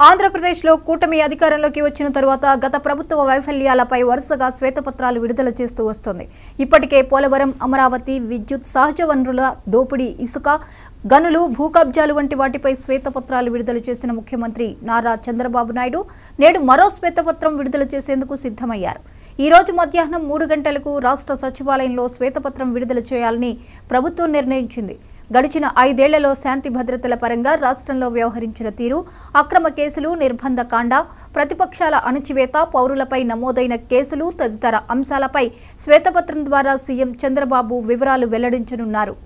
ఆంధ్రప్రదేశ్లో కూటమి అధికారంలోకి వచ్చిన తరువాత గత ప్రభుత్వ వైఫల్యాలపై వరుసగా శ్వేతపత్రాలు విడుదల చేస్తూ వస్తోంది. ఇప్పటికే పోలవరం, అమరావతి, విద్యుత్, సహజ వనరుల దోపిడీ, ఇసుక, గనులు, భూ కబ్జాలు వంటి వాటిపై శ్వేతపత్రాలు విడుదల చేసిన ముఖ్యమంత్రి నారా చంద్రబాబు నాయుడు నేడు మరో శ్వేతపత్రం విడుదల చేసేందుకు సిద్ధమయ్యారు. ఈ రోజు మధ్యాహ్నం 3 గంటలకు రాష్ట్ర సచివాలయంలో శ్వేతపత్రం విడుదల చేయాలని ప్రభుత్వం నిర్ణయించింది. గడిచిన 5 ఏళ్లలో శాంతి భద్రతల పరంగా రాష్ట్రంలో వ్యవహరించిన తీరు, అక్రమ కేసులు, నిర్బంధ కాండ, ప్రతిపక్షాల అణచివేత, పౌరులపై నమోదైన కేసులు తదితర అంశాలపై శ్వేతపత్రం ద్వారా సీఎం చంద్రబాబు వివరాలు వెల్లడించనున్నారు.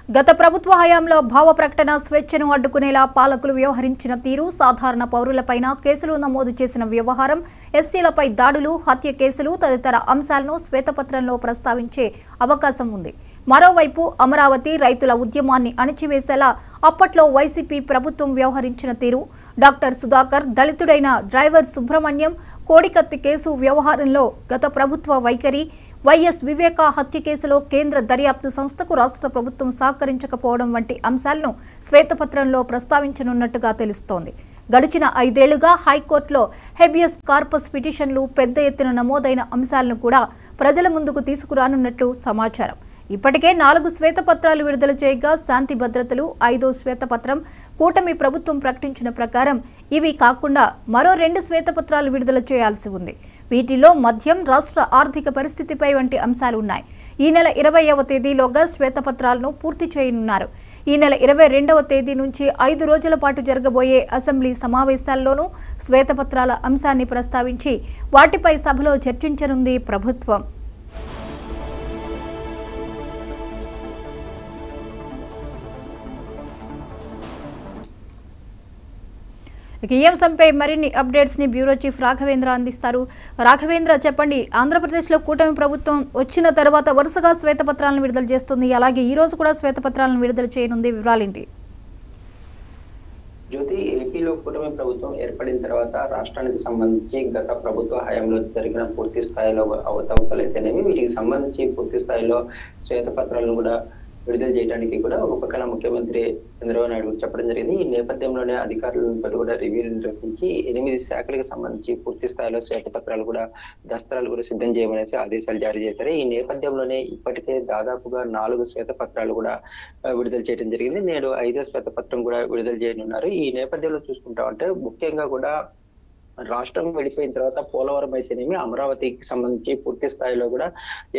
గత ప్రభుత్వ హయాంలో భావ ప్రకటన స్వేచ్ఛను అడ్డుకునేలా పాలకులు వ్యవహరించిన తీరు, సాధారణ పౌరులపైన కేసులు నమోదు చేసిన వ్యవహారం, ఎస్సీలపై దాడులు, హత్య కేసులు తదితర అంశాలను శ్వేతపత్రంలో ప్రస్తావించే అవకాశం ఉంది. మరోవైపు అమరావతి రైతుల ఉద్యమాన్ని అణిచివేసేలా అప్పట్లో వైసీపీ ప్రభుత్వం వ్యవహరించిన తీరు, డాక్టర్ సుధాకర్, దళితుడైన డ్రైవర్ సుబ్రహ్మణ్యం కోడికత్తి కేసు వ్యవహారంలో గత ప్రభుత్వ వైఖరి, వైఎస్ వివేక హత్య కేసులో కేంద్ర దర్యాప్తు సంస్థకు రాష్ట్ర ప్రభుత్వం సహకరించకపోవడం వంటి అంశాలను శ్వేతపత్రంలో ప్రస్తావించనున్నట్టుగా తెలుస్తోంది. గడిచిన 5 ఏళ్లుగా హైకోర్టులో హెబియస్ కార్పస్ పిటిషన్లు పెద్ద ఎత్తున నమోదైన అంశాలను కూడా ప్రజల ముందుకు తీసుకురానున్నట్లు సమాచారం. ఇప్పటికే 4 శ్వేతపత్రాలు విడుదల చేయగా శాంతి భద్రతలు 5వ శ్వేతపత్రం కూటమి ప్రభుత్వం ప్రకటించిన ప్రకారం ఇవి కాకుండా మరో 2 శ్వేతపత్రాలు విడుదల చేయాల్సి ఉంది. వీటిలో మద్యం, రాష్ట్ర ఆర్థిక పరిస్థితిపై వంటి అంశాలు ఉన్నాయి. ఈ నెల 20వ తేదీలోగా శ్వేతపత్రాలను పూర్తి చేయనున్నారు. ఈ నెల 22వ తేదీ నుంచి 5 రోజుల పాటు జరగబోయే అసెంబ్లీ సమావేశాల్లోనూ శ్వేతపత్రాల అంశాన్ని ప్రస్తావించి వాటిపై సభలో చర్చించనుంది ప్రభుత్వం. ఈ అంశంపై మరిన్ని అప్డేట్స్ ని బ్యూరో చీఫ్ రాఘవేంద్ర అందిస్తారు. రాఘవేంద్ర, చెప్పండి, ఆంధ్రప్రదేశ్లో కూటమి ప్రభుత్వం వచ్చిన తర్వాత వరుసగా శ్వేతపత్రాలను విడుదల చేస్తుంది. అలాగే ఈ రోజు కూడా శ్వేతపత్రాలను విడుదల చేయనుంది. వివరాలేంటి? జ్యోతి, ఏపీలో కూటమి ప్రభుత్వం ఏర్పడిన తర్వాత రాష్ట్రానికి సంబంధించి గత ప్రభుత్వ హయాంలో జరిగిన పూర్తి స్థాయిలో అవతవకలైతేనేమి వీటికి సంబంధించి పూర్తి స్థాయిలో శ్వేతపత్రాలను కూడా విడుదల చేయడానికి కూడా ఒక పక్కన ముఖ్యమంత్రి చంద్రబాబు నాయుడు చెప్పడం జరిగింది. ఈ నేపథ్యంలోనే అధికారులతో కూడా రివ్యూలు నిర్వహించి 8 శాఖలకు సంబంధించి పూర్తి స్థాయిలో శ్వేతపత్రాలు కూడా దస్తరాలు కూడా సిద్ధం చేయమనేసి ఆదేశాలు జారీ చేశారు. ఈ నేపథ్యంలోనే ఇప్పటికే దాదాపుగా 4 శ్వేతపత్రాలు కూడా విడుదల చేయడం జరిగింది. నేడు 5వ శ్వేతపత్రం కూడా విడుదల చేయనున్నారు. ఈ నేపథ్యంలో చూసుకుంటామంటే ముఖ్యంగా కూడా రాష్ట్రం వెళ్ళిపోయిన తర్వాత పోలవరం అయితేనేమి, అమరావతికి సంబంధించి పూర్తి స్థాయిలో కూడా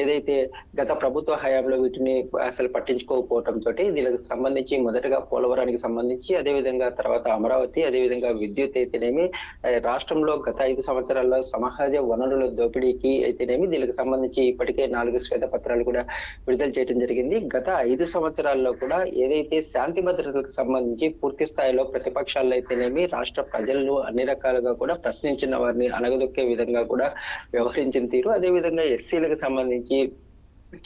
ఏదైతే గత ప్రభుత్వ హయాంలో వీటిని అసలు పట్టించుకోకపోవడంతో దీనికి సంబంధించి మొదటగా పోలవరానికి సంబంధించి, అదేవిధంగా తర్వాత అమరావతి, అదేవిధంగా విద్యుత్ అయితేనేమి, రాష్ట్రంలో గత 5 సంవత్సరాల్లో సహజ వనరుల దోపిడీకి అయితేనేమి దీనికి సంబంధించి ఇప్పటికే 4 శ్వేతపత్రాలు కూడా విడుదల చేయడం జరిగింది. గత 5 సంవత్సరాల్లో కూడా ఏదైతే శాంతి భద్రతలకు సంబంధించి పూర్తి స్థాయిలో ప్రతిపక్షాలు అయితేనేమి, రాష్ట్ర ప్రజలను అన్ని రకాలుగా కూడా ప్రశ్నించిన వారిని అణగదొక్కే విధంగా కూడా వ్యవహరించిన తీరు, అదేవిధంగా ఎస్సీలకు సంబంధించి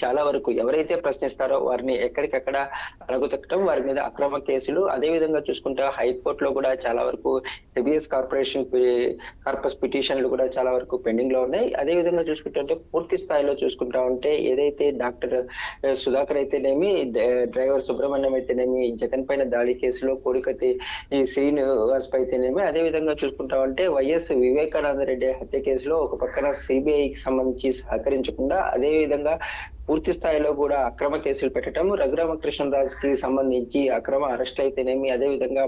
చాలా వరకు ఎవరైతే ప్రశ్నిస్తారో వారిని ఎక్కడికక్కడ అణగదొక్కడం, వారి మీద అక్రమ కేసులు, అదేవిధంగా చూసుకుంటే హైకోర్టులో కూడా చాలా వరకు హెబియస్ కార్పస్ పిటిషన్లు కూడా చాలా వరకు పెండింగ్ లో ఉన్నాయి. అదేవిధంగా చూసుకుంటే పూర్తి స్థాయిలో చూసుకుంటా ఉంటే ఏదైతే డాక్టర్ సుధాకర్ అయితేనేమి, డ్రైవర్ సుబ్రహ్మణ్యం అయితేనేమి, జగన్ పైన దాడి కేసులో కోడికత్తి శ్రీనివాస్ అయితేనేమి, అదేవిధంగా చూసుకుంటా ఉంటే వైఎస్ వివేకానంద రెడ్డి హత్య కేసులో ఒక పక్కన సిబిఐకి సంబంధించి సహకరించకుండా, అదేవిధంగా పూర్తి స్థాయిలో కూడా అక్రమ కేసులు పెట్టడం, రఘురామకృష్ణరాజుకి సంబంధించి అక్రమ అరెస్ట్ అయితేనేమి, అదేవిధంగా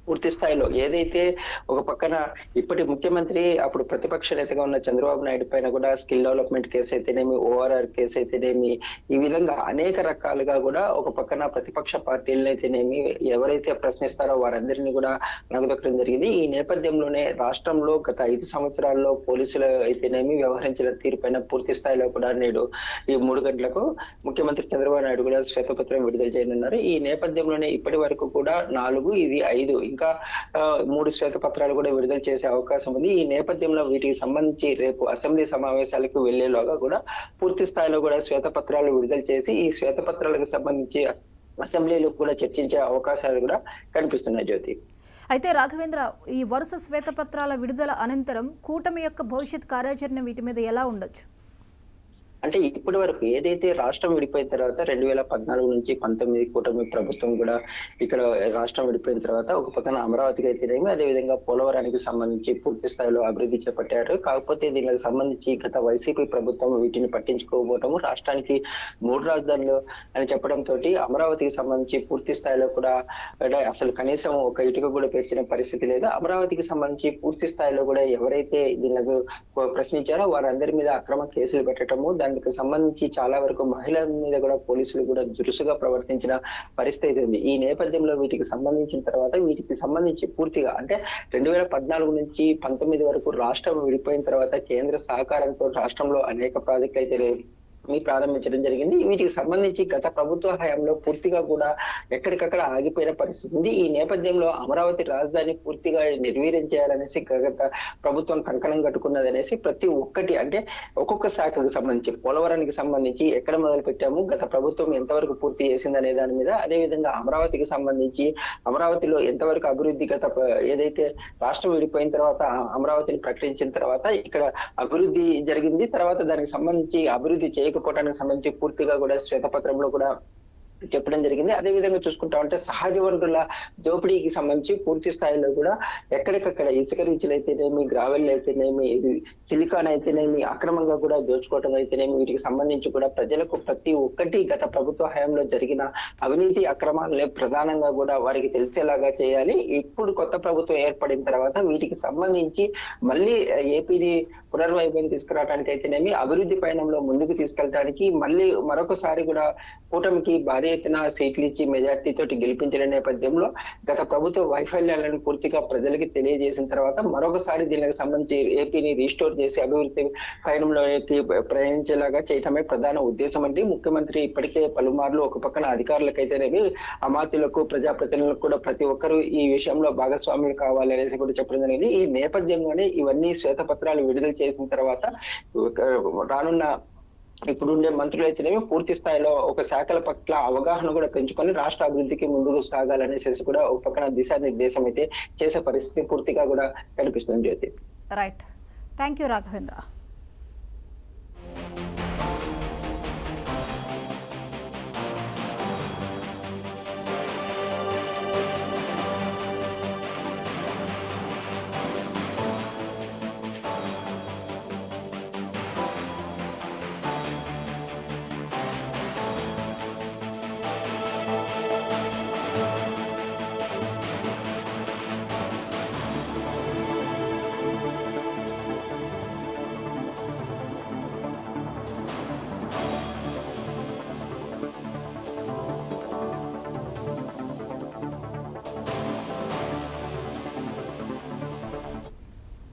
పూర్తి స్థాయిలో ఏదైతే ఒక పక్కన ఇప్పటి ముఖ్యమంత్రి అప్పుడు ప్రతిపక్ష నేతగా ఉన్న చంద్రబాబు నాయుడు పైన కూడా స్కిల్ డెవలప్మెంట్ కేసు అయితేనేమి, ఓఆర్ఆర్ కేసు అయితేనేమి, ఈ విధంగా అనేక రకాలుగా కూడా ఒక పక్కన ప్రతిపక్ష పార్టీలను అయితేనేమి ఎవరైతే ప్రశ్నిస్తారో వారందరినీ కూడా నగదొక్కడం జరిగింది. ఈ నేపథ్యంలోనే రాష్ట్రంలో గత 5 సంవత్సరాల్లో పోలీసులు అయితేనేమి వ్యవహరించిన తీరుపైన పూర్తి స్థాయిలో కూడా నేడు ఈ 3 గంటలకు ముఖ్యమంత్రి చంద్రబాబు నాయుడు కూడా శ్వేతపత్రం విడుదల చేయనున్నారు. ఈ నేపథ్యంలోనే ఇప్పటి వరకు కూడా 4, ఇది 5 ఇంకా 3 శ్వేతపత్రాలు కూడా విడుదల చేసే అవకాశం ఉంది. ఈ నేపథ్యంలో వీటికి సంబంధించి రేపు అసెంబ్లీ సమావేశాలకు వెళ్లేలోగా కూడా పూర్తి స్థాయిలో కూడా శ్వేతపత్రాలు విడుదల చేసి ఈ శ్వేతపత్రాలకు సంబంధించి అసెంబ్లీలో కూడా చర్చించే అవకాశాలు కూడా కనిపిస్తున్నాయి జ్యోతి. అయితే రాఘవేంద్ర, ఈ వరుస శ్వేతపత్రాల విడుదల అనంతరం కూటమి యొక్క భవిష్యత్ కార్యాచరణ వీటి మీద ఎలా ఉండొచ్చు? అంటే ఇప్పటి వరకు ఏదైతే రాష్ట్రం విడిపోయిన తర్వాత 2014 నుంచి 19 కూటమి ప్రభుత్వం కూడా ఇక్కడ రాష్ట్రం విడిపోయిన తర్వాత ఒక పక్కన అమరావతికి అయితేనేమి, అదేవిధంగా పోలవరానికి సంబంధించి పూర్తి స్థాయిలో అభివృద్ధి చేపట్టారు. కాకపోతే దీనికి సంబంధించి గత వైసీపీ ప్రభుత్వం వీటిని పట్టించుకోకపోవటము, రాష్ట్రానికి 3 రాజధానులు అని చెప్పడంతో అమరావతికి సంబంధించి పూర్తి స్థాయిలో కూడా అసలు కనీసం ఒక ఇటుక కూడా పేర్చిన పరిస్థితి లేదు. అమరావతికి సంబంధించి పూర్తి స్థాయిలో కూడా ఎవరైతే దీనికి ప్రశ్నించారో వారందరి మీద అక్రమ కేసులు పెట్టడము, దానికి సంబంధించి చాలా వరకు మహిళల మీద కూడా పోలీసులు కూడా దురుసుగా ప్రవర్తించిన పరిస్థితి ఉంది. ఈ నేపథ్యంలో వీటికి సంబంధించి పూర్తిగా అంటే 2014 నుంచి 19 వరకు రాష్ట్రం విడిపోయిన తర్వాత కేంద్ర సహకారంతో రాష్ట్రంలో అనేక ప్రాజెక్టులు అయితే ప్రారంభించడం జరిగింది. వీటికి సంబంధించి గత ప్రభుత్వ హయాంలో పూర్తిగా కూడా ఎక్కడికక్కడ ఆగిపోయిన పరిస్థితి ఉంది. ఈ నేపథ్యంలో అమరావతి రాజధాని పూర్తిగా నిర్వీర్యం చేయాలనేసి గత ప్రభుత్వం కంకణం కట్టుకున్నది అనేసి ప్రతి ఒక్కటి అంటే ఒక్కొక్క శాఖకు సంబంధించి పోలవరానికి సంబంధించి ఎక్కడ మొదలు పెట్టాము, గత ప్రభుత్వం ఎంతవరకు పూర్తి చేసింది అనే దాని మీద, అదేవిధంగా అమరావతికి సంబంధించి అమరావతిలో ఎంతవరకు అభివృద్ధి ఏదైతే రాష్ట్రం విడిపోయిన తర్వాత అమరావతిని ప్రకటించిన తర్వాత ఇక్కడ అభివృద్ధి జరిగింది, తర్వాత దానికి సంబంధించి అభివృద్ధి చేయకపోవడానికి సంబంధించి పూర్తిగా కూడా శ్వేతపత్రంలో కూడా చెప్పడం జరిగింది. అదే విధంగా చూసుకుంటా ఉంటే సహజ వనరుల దోపిడీకి సంబంధించి పూర్తి స్థాయిలో కూడా ఎక్కడికక్కడ ఇసుక రీచ్లు అయితేనేమి, గ్రావెల్ అయితేనేమి, సిలికాన్ అయితేనేమి అక్రమంగా కూడా దోచుకోవటం అయితేనేమి, వీటికి సంబంధించి కూడా ప్రజలకు ప్రతి ఒక్కటి గత ప్రభుత్వ హయాంలో జరిగిన అవినీతి అక్రమాలనే ప్రధానంగా కూడా వారికి తెలిసేలాగా చేయాలి. ఇప్పుడు కొత్త ప్రభుత్వం ఏర్పడిన తర్వాత వీటికి సంబంధించి మళ్ళీ ఏపీని పునర్వైభవం తీసుకురావడానికి అయితేనేమి, అభివృద్ధి పయనంలో ముందుకు తీసుకెళ్ళడానికి మళ్ళీ మరొకసారి కూడా కూటమికి భారీ ఎత్తున సీట్లు ఇచ్చి మెజార్టీ తోటి గెలిపించిన నేపథ్యంలో గత ప్రభుత్వ వైఫల్యాలను పూర్తిగా ప్రజలకి తెలియజేసిన తర్వాత మరొకసారి దీనికి సంబంధించి ఏపీని రీస్టోర్ చేసి అభివృద్ధి పయనంలోకి ప్రయాణించేలాగా చేయటమే ప్రధాన ఉద్దేశం అండి. ముఖ్యమంత్రి ఇప్పటికే పలుమార్లు ఒక పక్కన అధికారులకైతేనేమి, అమాత్యులకు, ప్రజాప్రతినిధులకు కూడా ప్రతి ఒక్కరూ ఈ విషయంలో భాగస్వాములు కావాలి అనేసి కూడా చెప్పడం జరిగింది. ఈ నేపథ్యంలోనే ఇవన్నీ శ్వేతపత్రాలు విడుదల చేసిన తర్వాత రానున్న ఇప్పుడుండే మంత్రులు అయితేనేమి పూర్తి స్థాయిలో ఒక శాఖల పట్ల అవగాహన కూడా పెంచుకొని రాష్ట్ర అభివృద్ధికి ముందుకు సాగాలనేసి కూడా ఒక పక్కన దిశానిర్దేశం అయితే చేసే పరిస్థితి పూర్తిగా కూడా కనిపిస్తుంది Jyothi. Right, thank you Raghavendra.